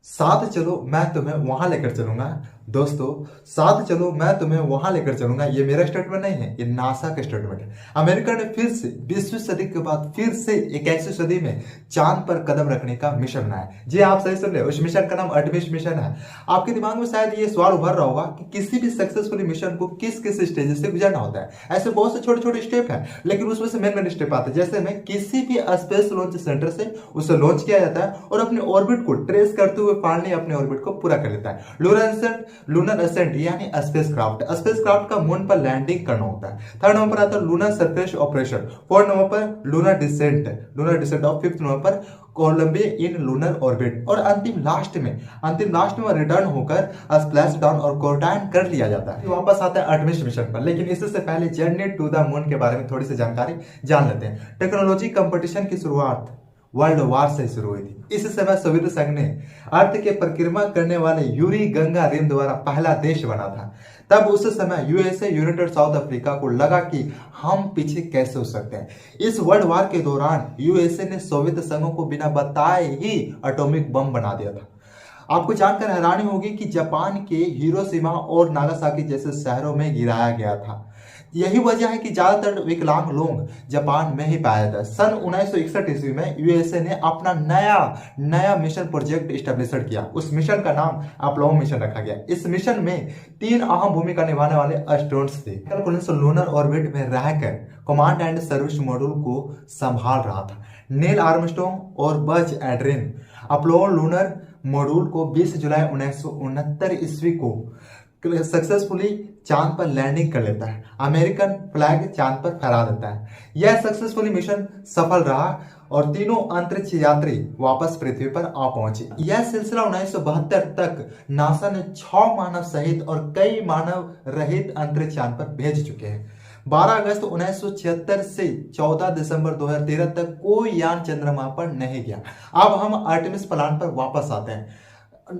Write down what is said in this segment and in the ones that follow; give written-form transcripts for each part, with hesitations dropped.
साथ चलो मैं तुम्हें वहां लेकर चलूंगा। दोस्तों, साथ चलो मैं तुम्हें वहां लेकर चलूंगा, ये मेरा स्टेटमेंट नहीं है, ये नासा का स्टेटमेंट है। अमेरिका ने फिर से 20वीं सदी के बाद फिर से 21वीं सदी में चांद पर कदम रखने का मिशन बनाया। जी आप सही सुन रहे हो, उस मिशन का नाम आर्टेमिस मिशन है। आपके दिमाग में शायद ये सवाल उभर रहा होगा कि किसी भी सक्सेसफुल मिशन को किस किस स्टेज से गुजरना होता है। ऐसे बहुत से छोटे छोटे स्टेप है, लेकिन उसमें से मेन स्टेप आते हैं। जैसे में किसी भी स्पेस लॉन्च सेंटर से उसे लॉन्च किया जाता है और अपने ऑर्बिट को ट्रेस करते हुए फाइनली अपने ऑर्बिट को पूरा कर लेता है। लूनर असेंट यानी स्पेसक्राफ्ट का मून पर लैंडिंग करना होता है। थर्ड नंबर पर आता है lunar surface operation. Fourth number पर लूनर डिसेंट और फिफ्थ नंबर पर कोलंबिया इन लूनर ऑर्बिट। और अंतिम लास्ट में रिटर्न होकर स्प्लैश डाउन और क्वारंटाइन कर लिया जाता है। वापस आता है आर्टेमिस मिशन पर, लेकिन इससे पहले जर्नी टू द मून के बारे में थोड़ी सी जानकारी जान लेते हैं। टेक्नोलॉजी कंपटीशन की शुरुआत वर्ल्ड वार से शुरू हुई थी। इस समय सोवियत संघ ने अर्थ के परिक्रमा करने वाले यूरी गंगारिन द्वारा पहला देश बना था। तब उस समय यूएसए यूनाइटेड साउथ अफ्रीका को लगा कि हम पीछे कैसे हो सकते हैं। इस वर्ल्ड वार के दौरान यूएसए ने सोवियत संघ को बिना बताए ही एटॉमिक बम बना दिया था। आपको जानकर हैरानी होगी कि जापान के हिरोशिमा और नागासाकी जैसे शहरों में गिराया गया था। यही वजह है कि ज्यादातर विकलांग लोग जापान में ही पाया जाता है। सन 1961 ईस्वी में यूएसए ने अपना नया मिशन प्रोजेक्ट स्टेब्लिश किया। उस मिशन का नाम अपोलो मिशन रखा गया। इस मिशन में 3 अहम भूमिका निभाने वाले एस्ट्रोनॉट्स थे। लूनर ऑर्बिट में रहकर कमांड एंड सर्विस मॉड्यूल को संभाल रहा था नील आर्मस्ट्रॉन्ग और बज एड्रिन। अपोलो लूनर मॉड्यूल को 20 जुलाई 1969 ईस्वी को सक्सेसफुली चांद पर लैंडिंग कर लेता है। अमेरिकन फ्लैग चांद पर फहरा देता है। यह सक्सेसफुली मिशन सफल रहा और तीनों अंतरिक्ष यात्री वापस पृथ्वी पर आ पहुंचे। यह सिलसिला 1972 तक नासा ने 6 मानव सहित और कई मानव रहित अंतरिक्ष यान पर भेज चुके हैं। 12 अगस्त 1976 से 14 दिसंबर 2013 तक कोई यान चंद्रमा पर नहीं गया। अब हम आर्टेमिस प्लान पर वापस आते हैं।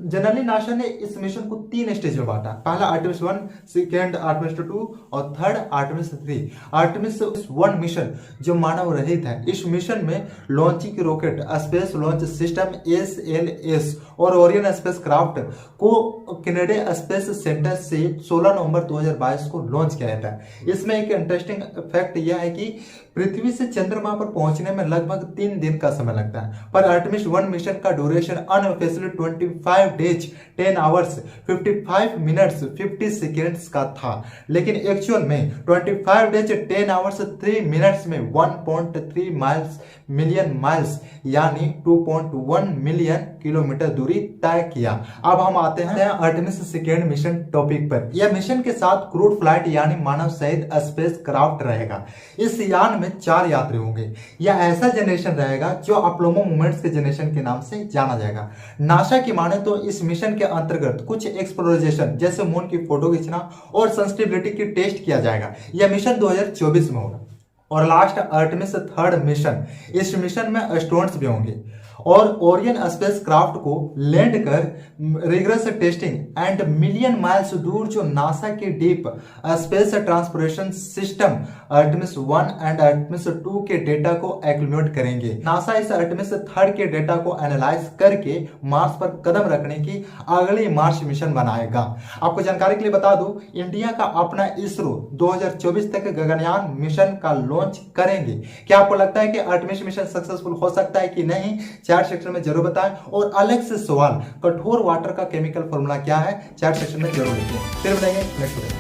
जनरली नासा ने इस मिशन को 3 स्टेज में बांटा। पहला आर्टेमिस 1, सेकेंड आर्टेमिस 2 और थर्ड आर्टेमिस 3। आर्टेमिस 1 मिशन जो मानव रहित है। इस मिशन में launching rocket space launch system SLS और ओरियन स्पेस क्राफ्ट को कैनेडी स्पेस सेंटर से 16 नवंबर 2022 को लॉन्च किया जाता है। इसमें एक इंटरेस्टिंग फैक्ट यह है कि पृथ्वी से चंद्रमा पर पहुंचने में लगभग 3 दिन का समय लगता है, पर आर्टेमिस 1 मिशन का duration unofficially 25 days 10 hours 55 minutes 50 seconds का था। लेकिन एक्चुअल में 25 डेज 10 आवर्स 3 मिनट्स में 1.3 मिलियन माइल्स यानी 2.1 मिलियन किलोमीटर दूरी तय किया। अब हम आते हैं आर्टेमिस सेकेंड मिशन टॉपिक पर। यह मिशन के साथ क्रूड फ्लाइट यानी मानव सहित स्पेस क्राफ्ट रहेगा। इस यान में 4 यात्री होंगे। यह ऐसा जनरेशन रहेगा जो अपोलो मूवमेंट्स के जनरेशन के नाम से जाना जाएगा। नासा की माने तो इस मिशन के अंतर्गत कुछ एक्सप्लोरेशन जैसे मून की फोटो खींचना और सेंसिटिविटी की टेस्ट किया जाएगा। यह मिशन 2024 में होगा। और लास्ट आर्टेमिस 3rd मिशन। इस मिशन में एस्ट्रोनॉट्स भी होंगे और ओरियन स्पेस क्राफ्ट को लैंड कर rigorous testing and million miles दूर जो नासा के deep space transportation system Artemis 1 and Artemis 2 के डेटा को एक्यूमुलेट करेंगे। नासा इस आर्टेमिस 3rd के डेटा को एनालाइज करके मार्स पर कदम रखने की अगली मार्स मिशन बनाएगा। आपको जानकारी के लिए बता दूं, इंडिया का अपना इसरो 2024 तक गगनयान मिशन का लॉन्च करेंगे। क्या आपको लगता है कि आर्टेमिस मिशन सक्सेसफुल हो सकता है कि नहीं? चैट सेक्शन में जरूर बताएं। और अलग से सवाल, कठोर वाटर का केमिकल फॉर्मूला क्या है, चैट सेक्शन में जरूर लिखिए। फिर बताएंगे नेक्स्ट वीडियो।